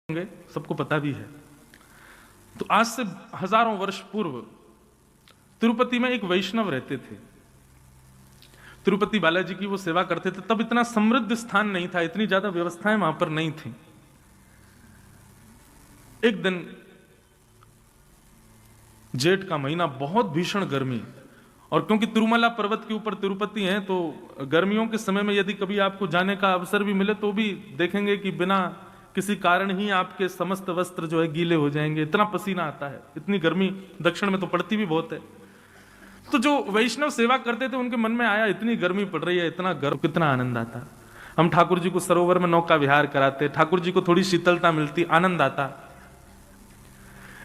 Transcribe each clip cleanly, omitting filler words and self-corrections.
होंगे, सबको पता भी है। तो आज से हजारों वर्ष पूर्व तिरुपति में एक वैष्णव रहते थे। तिरुपति बालाजी की वो सेवा करते थे। तब इतना समृद्ध स्थान नहीं था, इतनी ज्यादा व्यवस्थाएं वहां पर नहीं थी। एक दिन जेठ का महीना, बहुत भीषण गर्मी, और क्योंकि तिरुमला पर्वत के ऊपर तिरुपति है तो गर्मियों के समय में यदि कभी आपको जाने का अवसर भी मिले तो भी देखेंगे कि बिना किसी कारण ही आपके समस्त वस्त्र जो है गीले हो जाएंगे, इतना पसीना आता है, इतनी गर्मी दक्षिण में तो पड़ती भी बहुत है। तो जो वैष्णव सेवा करते थे उनके मन में आया, इतनी गर्मी पड़ रही है, इतना गर्म, कितना आनंद आता। हम ठाकुर जी को सरोवर में नौका विहार कराते, ठाकुर जी को थोड़ी शीतलता मिलती, आनंद आता।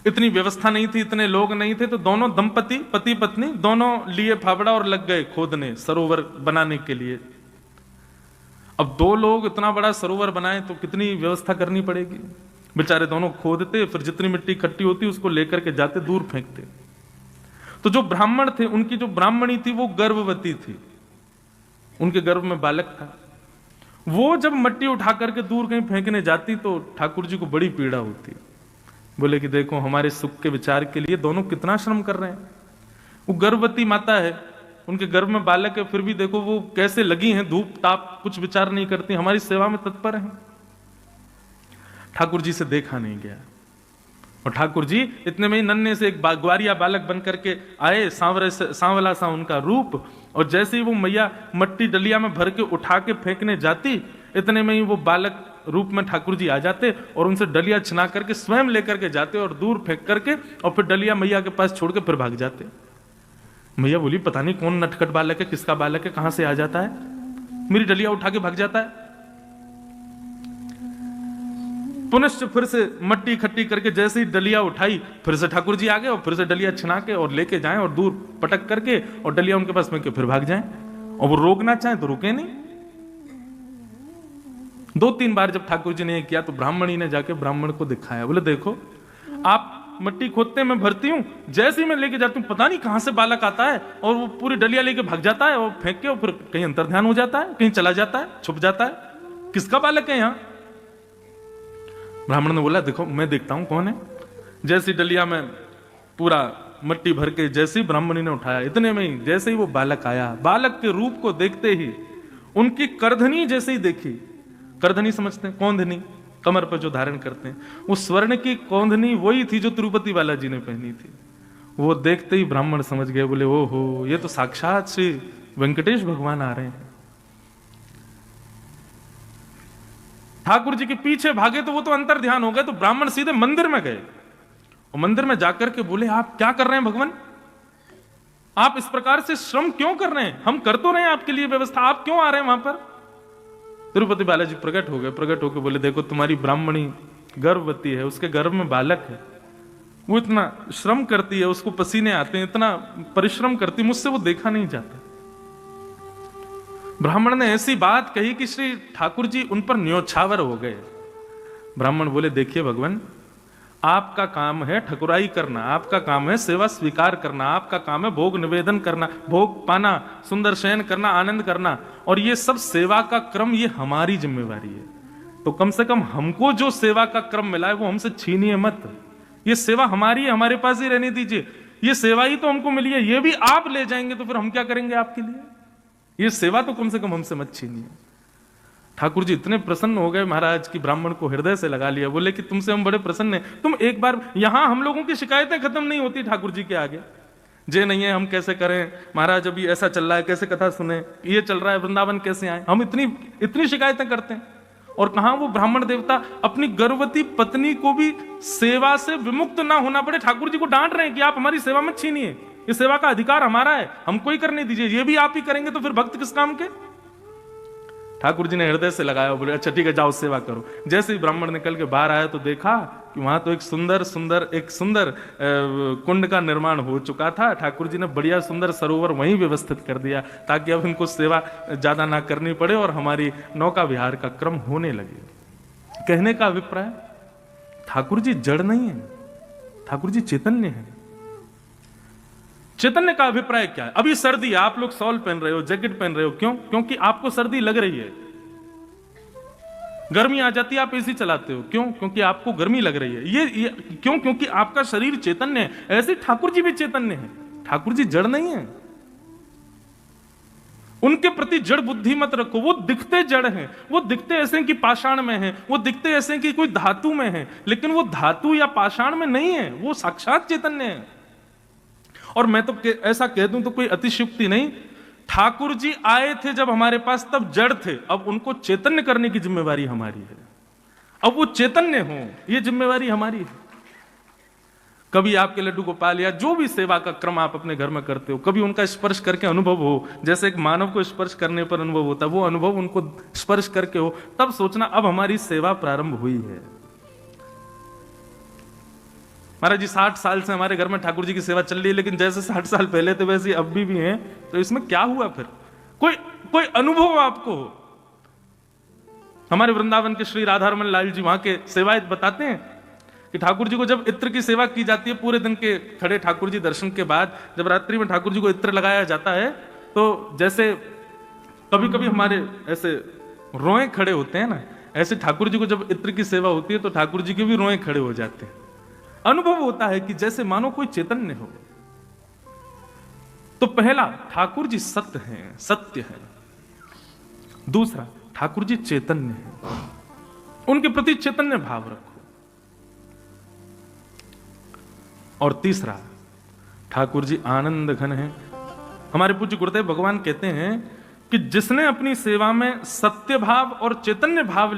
इतनी व्यवस्था नहीं थी, इतने लोग नहीं थे, तो दोनों दंपति, पति पत्नी दोनों लिए फावड़ा और लग गए खोदने सरोवर बनाने के लिए। अब दो लोग इतना बड़ा सरोवर बनाए तो कितनी व्यवस्था करनी पड़ेगी। बेचारे दोनों खोदते, फिर जितनी मिट्टी इकट्ठी होती उसको लेकर के जाते, दूर फेंकते। तो जो ब्राह्मण थे, उनकी जो ब्राह्मणी थी वो गर्भवती थी, उनके गर्भ में बालक था। वो जब मिट्टी उठा करके दूर कहीं फेंकने जाती तो ठाकुर जी को बड़ी पीड़ा होती। बोले कि देखो हमारे सुख के विचार के लिए दोनों कितना श्रम कर रहे हैं। वो गर्भवती माता है, उनके गर्भ में बालक है, फिर भी देखो वो कैसे लगी हैं, धूप ताप कुछ विचार नहीं करती, हमारी सेवा में तत्पर हैं। ठाकुर जी से देखा नहीं गया, और ठाकुर जी इतने में ही नन्हे से एक ग्वारिया बालक बन करके आए, सांवला सा उनका रूप, और जैसे ही वो मैया मट्टी डलिया में भर के उठा के फेंकने जाती, इतने में ही वो बालक रूप में ठाकुर जी आ जाते और उनसे डलिया छिना करके स्वयं लेकर के जाते और दूर फेंक करके, और फिर डलिया मैया के पास छोड़ के फिर भाग जाते। मैया बोली पता नहीं कौन नटखट बालक है, किसका बालक है, कहां से आ जाता है, मेरी डलिया उठा के भाग जाता है। पुनश्च फिर से मट्टी इकट्ठी करके जैसे ही डलिया उठाई, फिर से ठाकुर जी आ गए और फिर से डलिया छिना के और लेके जाएं और दूर पटक करके और डलिया उनके पास में के फिर भाग जाएं, और वो रोकना चाहें तो रुके नहीं। दो तीन बार जब ठाकुर जी ने ये किया तो ब्राह्मणी ने जाके ब्राह्मण को दिखाया, बोले देखो आप मट्टी खोदते मैं भरती हूं, जैसे ही मैं लेके जाती हूँ पता नहीं कहां से बालक आता है और वो पूरी डलिया लेके भाग जाता है और फेंक के, और फिर कहीं अंतर्ध्यान हो जाता है, कहीं चला जाता है, छुप जाता है, किसका बालक है यहां। ब्राह्मण ने बोला देखो मैं देखता हूं कौन है। जैसी डलिया में पूरा मट्टी भर के जैसे ही ब्राह्मणी ने उठाया, इतने में ही जैसे ही वो बालक आया, बालक के रूप को देखते ही उनकी करधनी जैसे ही देखी, करधनी समझते हैं, कौंधनी, कमर पर जो धारण करते हैं, वो स्वर्ण की कौंधनी वही थी जो तिरुपति बालाजी ने पहनी थी। वो देखते ही ब्राह्मण समझ गए, बोले ओहो ये तो साक्षात श्री वेंकटेश भगवान आ रहे हैं। ठाकुर जी के पीछे भागे तो वो तो अंतर ध्यान हो गए, तो ब्राह्मण सीधे मंदिर में गए और मंदिर में जाकर के बोले आप क्या कर रहे हैं भगवान, आप इस प्रकार से श्रम क्यों कर रहे हैं, हम कर तो रहे हैं आपके लिए व्यवस्था, आप क्यों आ रहे हैं वहां पर। तिरुपति बालाजी प्रकट हो गए, प्रकट होकर बोले देखो तुम्हारी ब्राह्मणी गर्भवती है, उसके गर्भ में बालक है, वो इतना श्रम करती है, उसको पसीने आते हैं, इतना परिश्रम करती, मुझसे वो देखा नहीं जाता। ब्राह्मण ने ऐसी बात कही कि श्री ठाकुर जी उन पर न्योछावर हो गए। ब्राह्मण बोले देखिए भगवान, आपका काम है ठकुराई करना, आपका काम है सेवा स्वीकार करना, आपका काम है भोग निवेदन करना, भोग पाना, सुंदर शयन करना, आनंद करना, और ये सब सेवा का क्रम ये हमारी जिम्मेवारी है। तो कम से कम हमको जो सेवा का क्रम मिला है वो हमसे छीनिए मत, ये सेवा हमारी है, हमारे पास ही रहने दीजिए, ये सेवा ही तो हमको मिली है, ये भी आप ले जाएंगे तो फिर हम क्या करेंगे आपके लिए, ये सेवा तो कम से कम हमसे मत छीनिए। ठाकुर जी इतने प्रसन्न हो गए महाराज की ब्राह्मण को हृदय से लगा लिया, बोले कि तुमसे हम बड़े प्रसन्न हैं, तुम एक बार, यहां हम लोगों की शिकायतें खत्म नहीं होती ठाकुर जी के आगे, जे नहीं है हम कैसे करें महाराज, अभी ऐसा चल रहा है कैसे कथा सुने, ये चल रहा है वृंदावन कैसे आए, हम इतनी शिकायतें करते हैं। और कहां वो ब्राह्मण देवता अपनी गर्भवती पत्नी को भी सेवा से विमुक्त ना होना पड़े, ठाकुर जी को डांट रहे हैं कि आप हमारी सेवा मत छीनिए, ये सेवा का अधिकार हमारा है, हमको ही करने दीजिए, ये भी आप ही करेंगे तो फिर भक्त किस काम के। ठाकुर जी ने हृदय से लगाया, बोले अच्छा ठीक है जाओ सेवा करो। जैसे ही ब्राह्मण निकल के बाहर आया तो देखा कि वहां तो एक सुंदर कुंड का निर्माण हो चुका था। ठाकुर जी ने बढ़िया सुंदर सरोवर वहीं व्यवस्थित कर दिया ताकि अब इनको सेवा ज्यादा ना करनी पड़े और हमारी नौका विहार का क्रम होने लगे। कहने का अभिप्राय, ठाकुर जी जड़ नहीं है, ठाकुर जी चैतन्य है। चैतन्य का अभिप्राय क्या है, अभी सर्दी है, आप लोग शॉल पहन रहे हो, जैकेट पहन रहे हो, क्यों, क्योंकि आपको सर्दी लग रही है। गर्मी आ जाती है, आप एसी चलाते हो, क्यों? क्योंकि आपको गर्मी लग रही है। ये क्यों? क्योंकि आपका शरीर चैतन्य है। ऐसे ठाकुर जी भी चैतन्य है, ठाकुर जी जड़ नहीं है। उनके प्रति जड़ बुद्धि मत रखो, वो दिखते जड़ हैं, वो दिखते ऐसे हैं कि पाषाण में हैं, वो दिखते ऐसे हैं कि कोई धातु में है, लेकिन वो धातु या पाषाण में नहीं है, वो साक्षात चैतन्य है। और मैं तो ऐसा कह दूं तो कोई अतिशयोक्ति नहीं, ठाकुर जी आए थे जब हमारे पास तब जड़ थे, अब उनको चैतन्य करने की जिम्मेवारी हमारी है। अब वो चैतन्य हो, ये जिम्मेवारी हमारी है। कभी आपके लड्डू गोपाल या जो भी सेवा का क्रम आप अपने घर में करते हो, कभी उनका स्पर्श करके अनुभव हो, जैसे एक मानव को स्पर्श करने पर अनुभव होता है, वो अनुभव उनको स्पर्श करके हो, तब सोचना अब हमारी सेवा प्रारंभ हुई है। महाराज जी 60 साल से हमारे घर में ठाकुर जी की सेवा चल रही है, लेकिन जैसे 60 साल पहले थे वैसे अब भी हैं, तो इसमें क्या हुआ फिर? कोई अनुभव आपको? हमारे वृंदावन के श्री राधारमन लाल जी वहां के सेवायत बताते हैं कि ठाकुर जी को जब इत्र की सेवा की जाती है, पूरे दिन के खड़े ठाकुर जी दर्शन के बाद जब रात्रि में ठाकुर जी को इत्र लगाया जाता है, तो जैसे कभी कभी हमारे ऐसे रोए खड़े होते हैं ना, ऐसे ठाकुर जी को जब इत्र की सेवा होती है तो ठाकुर जी के भी रोए खड़े हो जाते हैं। अनुभव होता है कि जैसे मानो कोई चैतन्य हो। तो पहला, ठाकुर जी सत्य हैं, सत्य है। दूसरा, ठाकुर जी चैतन्य है, उनके प्रति चैतन्य भाव रखो। और तीसरा, ठाकुर जी आनंद घन है। हमारे पूज्य गुरुदेव भगवान कहते हैं कि जिसने अपनी सेवा में सत्य भाव और चैतन्य भाव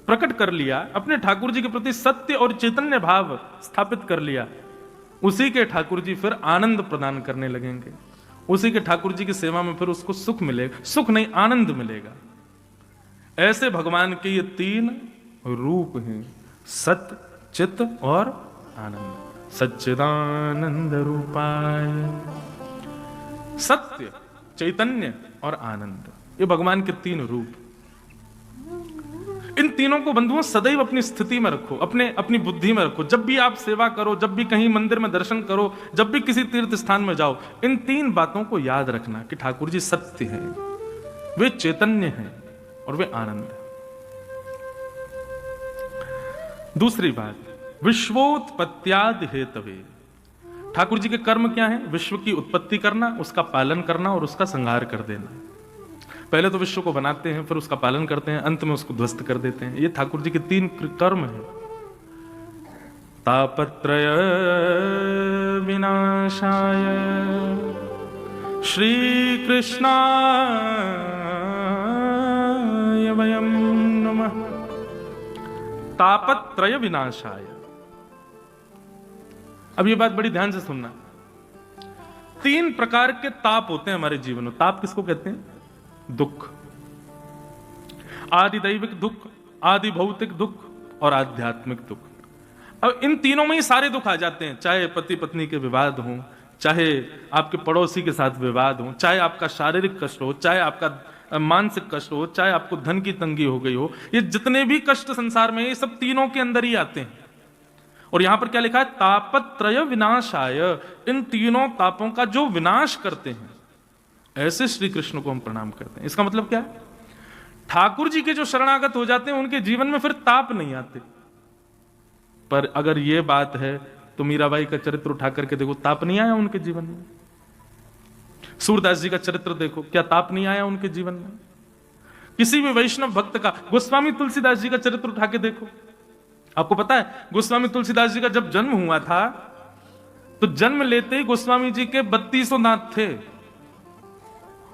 प्रकट कर लिया, अपने ठाकुर जी के प्रति सत्य और चैतन्य भाव स्थापित कर लिया, उसी के ठाकुर जी फिर आनंद प्रदान करने लगेंगे। उसी के ठाकुर जी की सेवा में फिर उसको सुख मिलेगा, सुख नहीं आनंद मिलेगा। ऐसे भगवान के ये 3 रूप हैं, सत्य, चित्त और आनंद। सच्चिदानंद रूपाय, सत्य, चैतन्य और आनंद, ये भगवान के 3 रूप। इन तीनों को बंधुओं सदैव अपनी स्थिति में रखो, अपनी बुद्धि में रखो। जब भी आप सेवा करो, जब भी कहीं मंदिर में दर्शन करो, जब भी किसी तीर्थ स्थान में जाओ, इन 3 बातों को याद रखना कि ठाकुर जी सत्य हैं, वे चैतन्य हैं और वे आनंद है। दूसरी बात, विश्वोत्पत्त्यादि हेतवे। ठाकुर जी के कर्म क्या है? विश्व की उत्पत्ति करना, उसका पालन करना और उसका संहार कर देना। पहले तो विश्व को बनाते हैं, फिर उसका पालन करते हैं, अंत में उसको ध्वस्त कर देते हैं। ये ठाकुर जी के 3 कर्म हैं। तापत्रय विनाशाय श्री कृष्णाय वयम नमः। तापत्रय विनाशाय। अब ये बात बड़ी ध्यान से सुनना। 3 प्रकार के ताप होते हैं हमारे जीवन में। ताप किसको कहते हैं? दुख, आदि दैविक दुख, आदि भौतिक दुख और आध्यात्मिक दुख। अब इन तीनों में ही सारे दुख आ जाते हैं, चाहे पति पत्नी के विवाद हो, चाहे आपके पड़ोसी के साथ विवाद हो, चाहे आपका शारीरिक कष्ट हो, चाहे आपका मानसिक कष्ट हो, चाहे आपको धन की तंगी हो गई हो। ये जितने भी कष्ट संसार में, ये सब तीनों के अंदर ही आते हैं। और यहां पर क्या लिखा है? तापत्रय विनाशाय। इन तीनों तापों का जो विनाश करते हैं, ऐसे श्री कृष्ण को हम प्रणाम करते हैं। इसका मतलब क्या है? ठाकुर जी के जो शरणागत हो जाते हैं, उनके जीवन में फिर ताप नहीं आते। पर अगर यह बात है तो मीराबाई का चरित्र उठा करके देखो, ताप नहीं आया उनके जीवन में। सूरदास जी का चरित्र देखो, क्या ताप नहीं आया उनके जीवन में? किसी भी वैष्णव भक्त का, गोस्वामी तुलसीदास जी का चरित्र उठा के देखो। आपको पता है गोस्वामी तुलसीदास जी का जब जन्म हुआ था, तो जन्म लेते ही गोस्वामी जी के 32 दांत थे।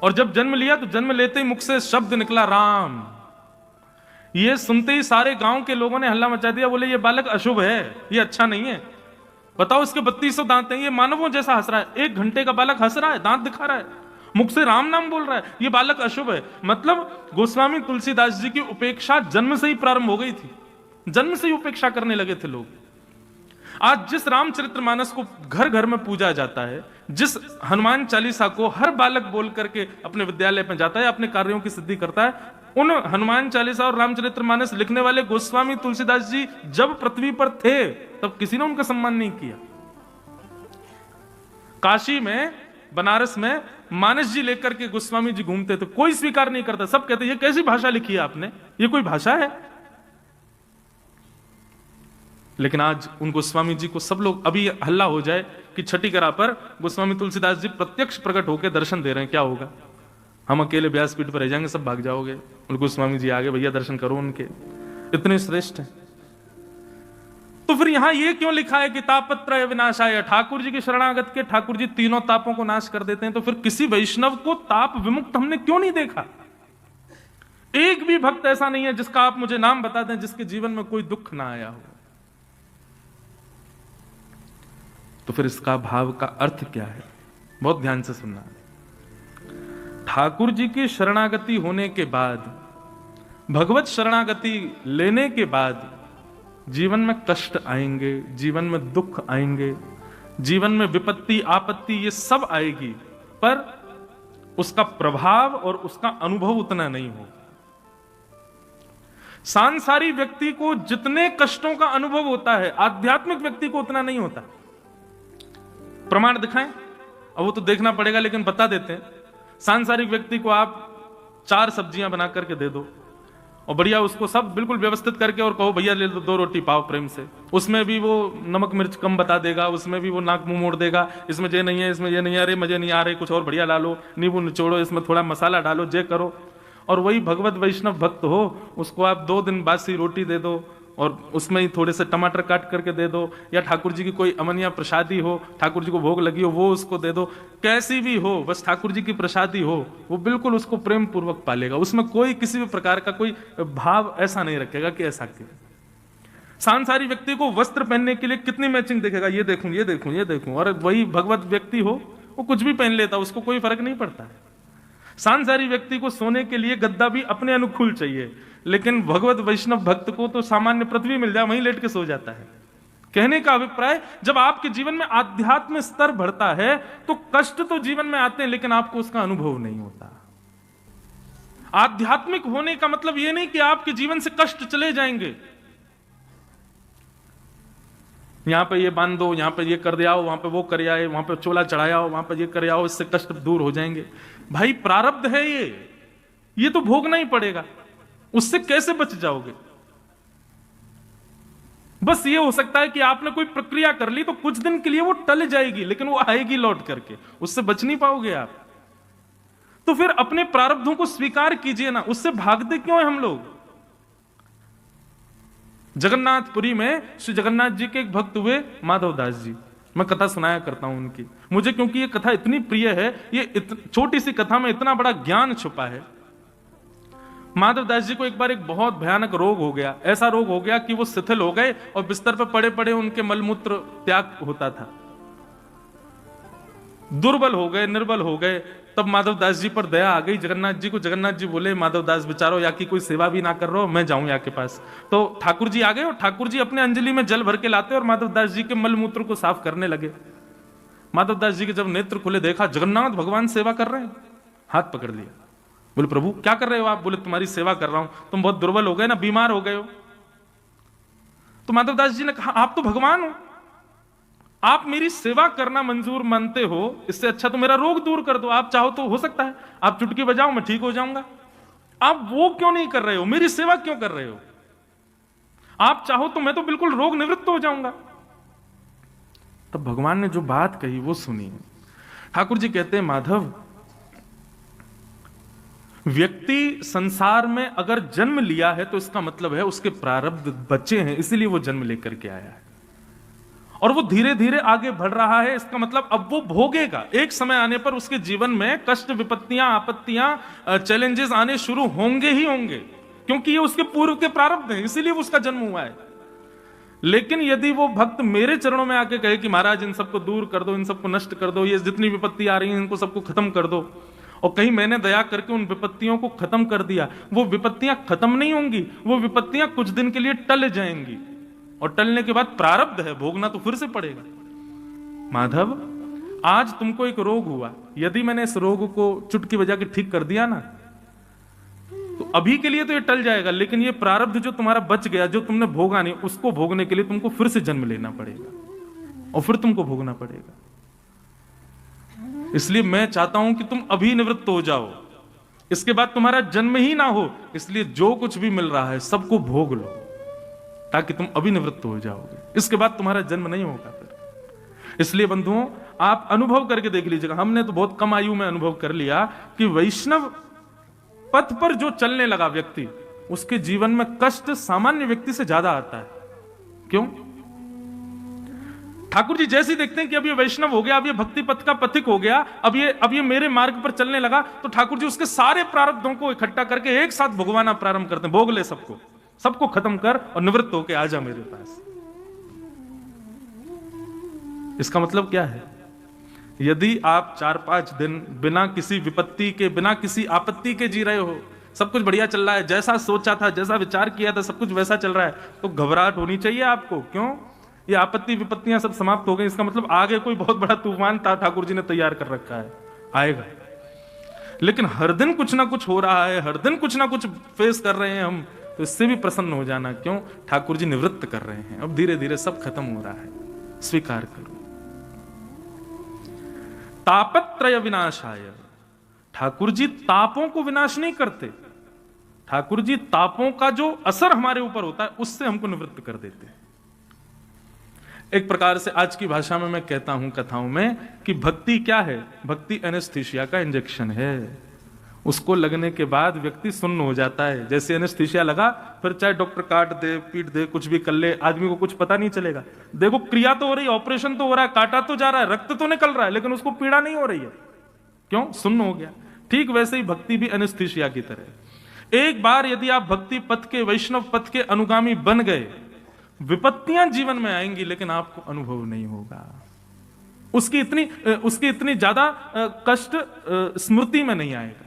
और जब जन्म लिया तो जन्म लेते ही मुख से शब्द निकला राम। ये सुनते ही सारे गांव के लोगों ने हल्ला मचा दिया, बोले ये बालक अशुभ है, ये अच्छा नहीं है। बताओ, इसके 32 दांत हैं, ये मानवों जैसा हंस रहा है। 1 घंटे का बालक हंस रहा है, दांत दिखा रहा है, मुख से राम नाम बोल रहा है, ये बालक अशुभ है। मतलब गोस्वामी तुलसीदास जी की उपेक्षा जन्म से ही प्रारंभ हो गई थी, जन्म से ही उपेक्षा करने लगे थे लोग। आज जिस रामचरितमानस को घर घर में पूजा जाता है, जिस हनुमान चालीसा को हर बालक बोल करके अपने विद्यालय में जाता है, अपने कार्यों की सिद्धि करता है, उन हनुमान चालीसा और रामचरितमानस लिखने वाले गोस्वामी तुलसीदास जी जब पृथ्वी पर थे, तब किसी ने उनका सम्मान नहीं किया। काशी में, बनारस में मानस जी लेकर के गोस्वामी जी घूमते थे, कोई स्वीकार नहीं करता। सब कहते ये कैसी भाषा लिखी है आपने, ये कोई भाषा है? लेकिन आज उन गोस्वामी जी को सब लोग, अभी हल्ला हो जाए कि छठी करा पर गोस्वामी तुलसीदास जी प्रत्यक्ष प्रकट होकर दर्शन दे रहे हैं, क्या होगा? हम अकेले व्यासपीठ पर रह जाएंगे, सब भाग जाओगे। उन गोस्वामी जी आगे, भैया दर्शन करो उनके, इतने श्रेष्ठ हैं। तो फिर यहां ये क्यों लिखा है कि तापत्रय विनाशाय? ठाकुर जी के शरणागत के ठाकुर जी तीनों तापों को नाश कर देते हैं। तो फिर किसी वैष्णव को ताप विमुक्त हमने क्यों नहीं देखा? एक भी भक्त ऐसा नहीं है जिसका आप मुझे नाम बता दें जिसके जीवन में कोई दुख ना आया हो। तो फिर इसका भाव का अर्थ क्या है? बहुत ध्यान से सुनना। ठाकुर जी की शरणागति होने के बाद, भगवत शरणागति लेने के बाद जीवन में कष्ट आएंगे, जीवन में दुख आएंगे, जीवन में विपत्ति आपत्ति ये सब आएगी, पर उसका प्रभाव और उसका अनुभव उतना नहीं होगा। सांसारिक व्यक्ति को जितने कष्टों का अनुभव होता है, आध्यात्मिक व्यक्ति को उतना नहीं होता। प्रमाण दिखाएं? अब वो तो देखना पड़ेगा, लेकिन बता देते हैं। सांसारिक व्यक्ति को आप 4 सब्जियां बना करके दे दो और बढ़िया उसको सब बिल्कुल व्यवस्थित करके और कहो भैया ले लो 2 रोटी पाओ प्रेम से, उसमें भी वो नमक मिर्च कम बता देगा, उसमें भी वो नाक मुंह मोड़ देगा, इसमें ये नहीं है, इसमें ये नहीं है, अरे मजे नहीं आ रहे, कुछ और बढ़िया डालो, नींबू निचोड़ो, इसमें थोड़ा मसाला डालो, जे करो। और वही भगवत वैष्णव भक्त हो, उसको आप 2 दिन बासी रोटी दे दो और उसमें ही थोड़े से टमाटर काट करके दे दो, या ठाकुर जी की कोई अमनिया प्रसादी हो, ठाकुर जी को भोग लगी हो, वो उसको दे दो। कैसी भी हो, बस ठाकुर जी की प्रसादी हो, वो बिल्कुल उसको प्रेम पूर्वक पालेगा। उसमें कोई किसी भी प्रकार का कोई भाव ऐसा नहीं रखेगा कि ऐसा क्यों। सांसारिक व्यक्ति को वस्त्र पहनने के लिए कितनी मैचिंग देखेगा, ये देखूं ये देखूं ये देखूं, और वही भगवत व्यक्ति हो वो कुछ भी पहन लेता, उसको कोई फर्क नहीं पड़ता है। सांसारिक व्यक्ति को सोने के लिए गद्दा भी अपने अनुकूल चाहिए, लेकिन भगवत वैष्णव भक्त को तो सामान्य पृथ्वी मिल जाए, वहीं लेट के सो जाता है। कहने का अभिप्राय, जब आपके जीवन में आध्यात्म स्तर बढ़ता है तो कष्ट तो जीवन में आते हैं, लेकिन आपको उसका अनुभव नहीं होता। आध्यात्मिक होने का मतलब यह नहीं कि आपके जीवन से कष्ट चले जाएंगे, यहां पे ये बांध दो, यहां पे ये कर दिया, वहां पे वो कर आए, वहां पे चोला चढ़ाया हो, वहां पे ये कर आओ, इससे कष्ट दूर हो जाएंगे। भाई प्रारब्ध है ये तो भोगना ही पड़ेगा, उससे कैसे बच जाओगे? बस ये हो सकता है कि आपने कोई प्रक्रिया कर ली तो कुछ दिन के लिए वो टल जाएगी, लेकिन वो आएगी लौट करके, उससे बच नहीं पाओगे आप। तो फिर अपने प्रारब्धों को स्वीकार कीजिए ना, उससे भागते क्यों है हम लोग? जगन्नाथपुरी में श्री जगन्नाथ जी के एक भक्त हुए माधव दास जी, मैं कथा सुनाया करता हूं उनकी, मुझे क्योंकि ये कथा इतनी प्रिय है, ये छोटी सी कथा में इतना बड़ा ज्ञान छुपा है। माधव दास जी को एक बार एक बहुत भयानक रोग हो गया, ऐसा रोग हो गया कि वो शिथिल हो गए और बिस्तर पर पड़े पड़े उनके मलमूत्र त्याग होता था, दुर्बल हो गए, निर्बल हो गए। तब माधव दास जी पर दया आ गई जगन्नाथ जी को। जगन्नाथ जी बोले, माधव दास बेचारो या की कोई सेवा भी ना कर रहे हो, मैं जाऊं या के पास। तो ठाकुर जी आ गए और ठाकुर जी अपने अंजलि में जल भर के लाते और माधव दास जी के मलमूत्र को साफ करने लगे। माधव दास जी के जब नेत्र खुले, देखा जगन्नाथ भगवान सेवा कर रहे हैं, हाथ पकड़ लिया, बोले प्रभु क्या कर रहे हो आप? बोले तुम्हारी सेवा कर रहा हूं, तुम बहुत दुर्बल हो गए ना, बीमार हो गए हो। तो माधव दास जी ने कहा, आप तो भगवान हो, आप मेरी सेवा करना मंजूर मानते हो, इससे अच्छा तो मेरा रोग दूर कर दो। आप चाहो तो हो सकता है आप चुटकी बजाओ, मैं ठीक हो जाऊंगा। आप वो क्यों नहीं कर रहे हो? मेरी सेवा क्यों कर रहे हो? आप चाहो तो मैं तो बिल्कुल रोग निवृत्त हो जाऊंगा। तब भगवान ने जो बात कही वो सुनिए। ठाकुर जी कहते हैं, माधव, व्यक्ति संसार में अगर जन्म लिया है तो इसका मतलब है उसके प्रारब्ध बचे हैं, इसीलिए वो जन्म लेकर के आया है, और वो धीरे धीरे आगे बढ़ रहा है। इसका मतलब अब वो भोगेगा, एक समय आने पर उसके जीवन में कष्ट, विपत्तियां, आपत्तियां, चैलेंजेस आने शुरू होंगे ही होंगे, क्योंकि ये उसके पूर्व के प्रारब्ध हैं, इसीलिए उसका जन्म हुआ है। लेकिन यदि वो भक्त मेरे चरणों में आके कहे कि महाराज इन सबको दूर कर दो, इन सबको नष्ट कर दो, ये जितनी विपत्ति आ रही है इनको सबको खत्म कर दो, और कहीं मैंने दया करके उन विपत्तियों को खत्म कर दिया, वो विपत्तियां खत्म नहीं होंगी, वो विपत्तियां कुछ दिन के लिए टल जाएंगी, और टलने के बाद प्रारब्ध है, भोगना तो फिर से पड़ेगा। माधव, आज तुमको एक रोग हुआ, यदि मैंने इस रोग को चुटकी बजा के ठीक कर दिया ना, तो अभी के लिए तो ये टल जाएगा, लेकिन ये प्रारब्ध जो तुम्हारा बच गया, जो तुमने भोगा नहीं, उसको भोगने के लिए तुमको फिर से जन्म लेना पड़ेगा और फिर तुमको भोगना पड़ेगा। इसलिए मैं चाहता हूं कि तुम अभी निवृत्त हो जाओ, इसके बाद तुम्हारा जन्म ही ना हो, इसलिए जो कुछ भी मिल रहा है सबको भोग लो ताकि तुम अभिनिवृत्त हो जाओगे, इसके बाद तुम्हारा जन्म नहीं होगा फिर। इसलिए बंधुओं, आप अनुभव करके देख लीजिएगा, हमने तो बहुत कम आयु में अनुभव कर लिया कि वैष्णव पथ पर जो चलने लगा व्यक्ति, उसके जीवन में कष्ट सामान्य व्यक्ति से ज्यादा आता है। क्यों? ठाकुर जी जैसे ही देखते हैं कि अब ये वैष्णव हो गया, अब ये भक्ति पथ का पथिक हो गया, अब ये मेरे मार्ग पर चलने लगा, तो ठाकुर जी उसके सारे प्रारब्धों को इकट्ठा करके एक साथ भगवाना प्रारंभ करते हैं। भोग ले सबको, सबको खत्म कर और निवृत्त होके आ जा मेरे पास। इसका मतलब क्या है? यदि आप 4-5 दिन बिना किसी विपत्ति के, बिना किसी आपत्ति के जी रहे हो, सब कुछ बढ़िया चल रहा है, जैसा सोचा था, जैसा विचार किया था, सब कुछ वैसा चल रहा है, तो घबराहट होनी चाहिए आपको। क्यों? ये आपत्ति विपत्तियां सब समाप्त हो गई, इसका मतलब आगे कोई बहुत बड़ा तूफान ठाकुर जी ने तैयार कर रखा है, आएगा। लेकिन हर दिन कुछ ना कुछ हो रहा है, हर दिन कुछ ना कुछ फेस कर रहे हैं हम, तो इससे भी प्रसन्न हो जाना। क्यों? ठाकुर जी निवृत्त कर रहे हैं, अब धीरे धीरे सब खत्म हो रहा है, स्वीकार करो। तापत्रय विनाशाय, ठाकुर जी तापों को विनाश नहीं करते, ठाकुर जी तापों का जो असर हमारे ऊपर होता है उससे हमको निवृत्त कर देते हैं। एक प्रकार से आज की भाषा में मैं कहता हूं कथाओं में कि भक्ति क्या है? भक्ति एनेस्थीसिया का इंजेक्शन है। उसको लगने के बाद व्यक्ति सुन्न हो जाता है। जैसे एनेस्थीसिया लगा, फिर चाहे डॉक्टर काट दे, पीट दे, कुछ भी कर ले, आदमी को कुछ पता नहीं चलेगा। देखो, क्रिया तो हो रही है, ऑपरेशन तो हो रहा है, काटा तो जा रहा है, रक्त तो निकल रहा है, लेकिन उसको पीड़ा नहीं हो रही है। क्यों? सुन्न हो गया। ठीक वैसे ही भक्ति भी एनेस्थीसिया की तरह। एक बार यदि आप भक्ति पथ के, वैष्णव पथ के अनुगामी बन गए, विपत्तियां जीवन में आएंगी लेकिन आपको अनुभव नहीं होगा, उसकी इतनी ज्यादा कष्ट स्मृति में नहीं आएगा।